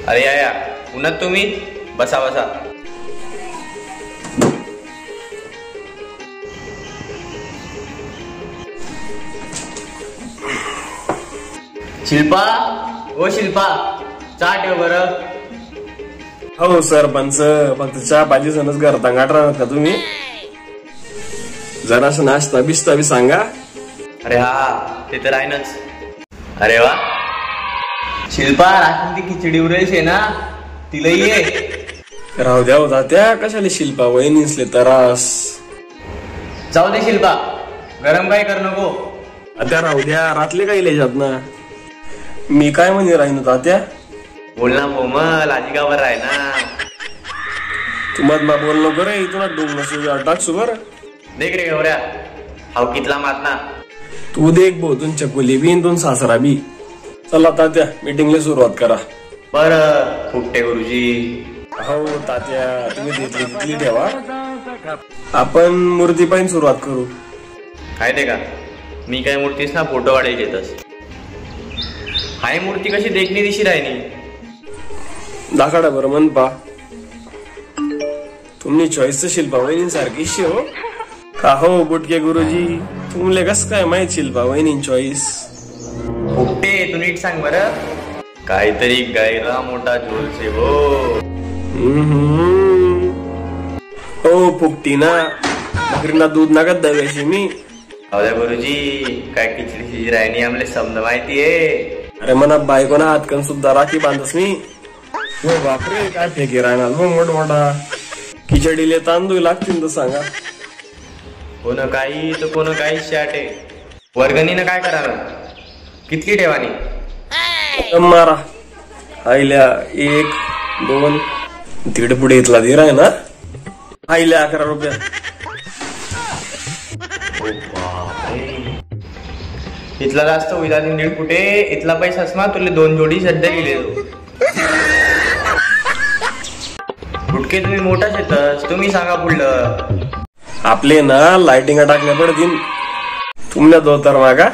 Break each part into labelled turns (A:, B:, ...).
A: अरे या उन्हात तुम्ही बसा बसा. शिल्पा ओ शिल्पा चहा ठेव बरं.
B: हो सरपंच, फक्त चहा पाहिजे सणच करता गाठरा का तुम्ही? जरासं नाश्ता बिस्ता बी सांगा.
A: अरे हा ते तर आहे नाच. अरे वा शिल्पा रात्री ती खिचडी उरेल शे ना तिला ये.
B: राहू द्या होता त्या कशाला शिल्पा वहिनीसले तरास.
A: जाऊ दे शिल्पा गरम काय कर नको.
B: आता राहू द्या रातले काही लेजात ना. मी काय म्हणे राहीन तात्या?
A: बोल ना कोमल आजी गावर आहे ना.
B: तुम्हाला मा बोल नको रे इथून डोंग टाकसू बर.
A: देख रे गौऱ्या हाव कितला मात ना.
B: तू देख बोतून चकुली बी दोन सासरा बी. चला तात्या मीटिंगला सुरुवात करा.
A: बर फुकटे गुरुजी.
B: हो तात्या तुम्ही तिथली ठेवा. आपण मूर्ती पाहिजे सुरुवात करू.
A: काय ते का मी काय मूर्तीस ना फोटो काढायला येतस. हाय मूर्ती कशी देखणी दिशी राहिनी.
B: दाखडा बरं मन पा. तुमनी चॉईस शिल्पा वहिनी सारखीशी हो का हो बुटके गुरुजी? तुमले कस काय माहित शिल्पा वहिनी चॉईस?
A: फुकटे तू नीट सांग बर. काहीतरी गैरा मोठा झोल से हो.
B: हो फुकटी ना बकरीना दूध नागत द्याव्याशी मी.
A: अरे गुरुजी काय खिचडी राहिनी आम्हाला समज माहितीये.
B: अरे मना बायकोना हातकन सुद्धा राखी बांधस मी. हो बापरे काय फेकी राहणार मग मोठ मोठा. खिचडीले तांदूळ लागतील तर सांगा.
A: कोण काही तर कोण काही शाटे. वर्गणीनं काय करा कितली ठेवानी.
B: मारा आईल्या 1 2 तिकडे पुढे इथला धीर आहे ना. आईल्या 11 रुपया.
A: इथला जास्त होईल 1.5 फुटे. इथला पैसा असमा तुला 2 जोडी सध्या लिहिले. फुटके तुम्ही मोठा शेतस तुम्ही सांगा पुढलं.
B: आपले ना लाइटिंग टाकल्या पडतील. तुमल्या दोतर मागा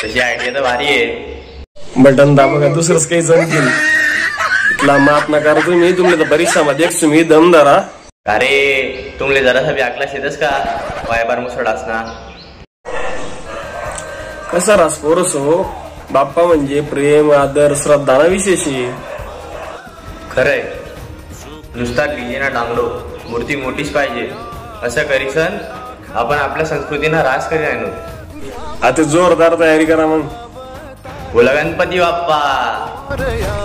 A: तशी आयडिया तर भारी आहे.
B: बटन दाबा का दुसरंच काही जमतील. इथला मात नका तुम्ही. तुमले तर बरीचसा मध्ये तुम्ही दम धरा.
A: अरे तुमले जरासा व्याकला शेतस का वायबार मुसडास ना.
B: कसा रास पोरस हो. बाप्पा म्हणजे प्रेम आदर श्रद्धाना विशेषी.
A: खरंय नुसता डीजे ना डांगडो मूर्ती मोठीच पाहिजे असं करीसन आपण आपल्या संस्कृतीना रास करी राहिलो.
B: आता जोरदार तयारी करा मग.
A: बोला गणपती बाप्पा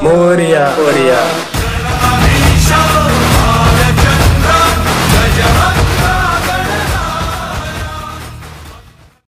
B: मोरया मोरया.